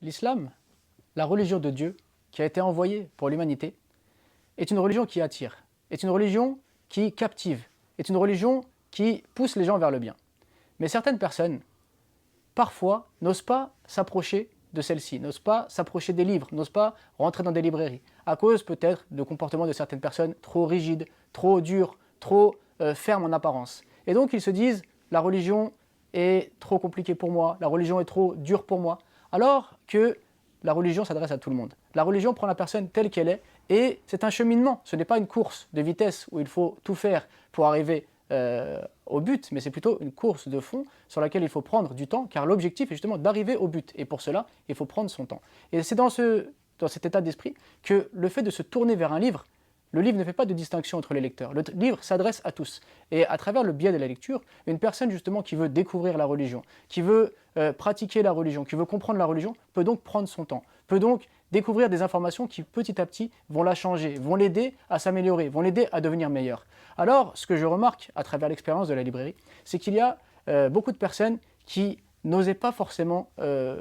L'islam, la religion de Dieu qui a été envoyée pour l'humanité, est une religion qui attire, est une religion qui captive, est une religion qui pousse les gens vers le bien. Mais certaines personnes, parfois, n'osent pas s'approcher de celle-ci, n'osent pas s'approcher des livres, n'osent pas rentrer dans des librairies, à cause peut-être de comportements de certaines personnes trop rigides, trop durs, trop fermes en apparence. Et donc ils se disent, la religion est trop compliquée pour moi, la religion est trop dure pour moi, alors que la religion s'adresse à tout le monde. La religion prend la personne telle qu'elle est, et c'est un cheminement, ce n'est pas une course de vitesse où il faut tout faire pour arriver au but, mais c'est plutôt une course de fond sur laquelle il faut prendre du temps, car l'objectif est justement d'arriver au but, et pour cela, il faut prendre son temps. Et c'est dans cet état d'esprit que le fait de se tourner vers un livre, le livre ne fait pas de distinction entre les lecteurs, le livre s'adresse à tous. Et à travers le biais de la lecture, une personne justement qui veut découvrir la religion, qui veut pratiquer la religion, qui veut comprendre la religion, peut donc prendre son temps, peut donc découvrir des informations qui petit à petit vont la changer, vont l'aider à s'améliorer, vont l'aider à devenir meilleur. Alors, ce que je remarque à travers l'expérience de la librairie, c'est qu'il y a beaucoup de personnes qui n'osaient pas forcément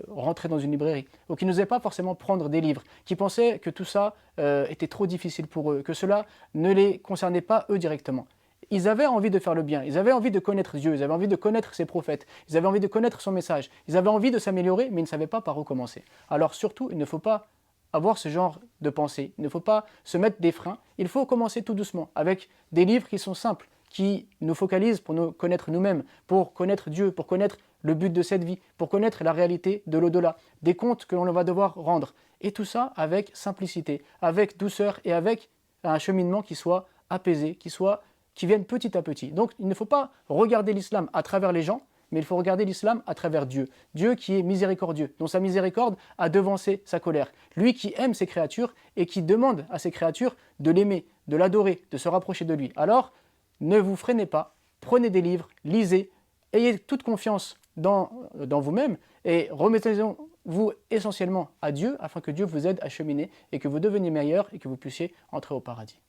rentrer dans une librairie, ou qui n'osaient pas forcément prendre des livres, qui pensaient que tout ça était trop difficile pour eux, que cela ne les concernait pas eux directement. Ils avaient envie de faire le bien, ils avaient envie de connaître Dieu, ils avaient envie de connaître ses prophètes, ils avaient envie de connaître son message, ils avaient envie de s'améliorer, mais ils ne savaient pas par où commencer. Alors surtout, il ne faut pas avoir ce genre de pensée, il ne faut pas se mettre des freins, il faut commencer tout doucement, avec des livres qui sont simples, qui nous focalisent pour nous connaître nous-mêmes, pour connaître Dieu, pour connaître le but de cette vie, pour connaître la réalité de l'au-delà, des comptes que l'on va devoir rendre. Et tout ça avec simplicité, avec douceur et avec un cheminement qui soit apaisé, qui vienne petit à petit. Donc il ne faut pas regarder l'islam à travers les gens, mais il faut regarder l'islam à travers Dieu. Dieu qui est miséricordieux, dont sa miséricorde a devancé sa colère. Lui qui aime ses créatures et qui demande à ses créatures de l'aimer, de l'adorer, de se rapprocher de lui. Alors, ne vous freinez pas, prenez des livres, lisez, ayez toute confiance dans vous-même et remettez-vous essentiellement à Dieu afin que Dieu vous aide à cheminer et que vous deveniez meilleur et que vous puissiez entrer au paradis.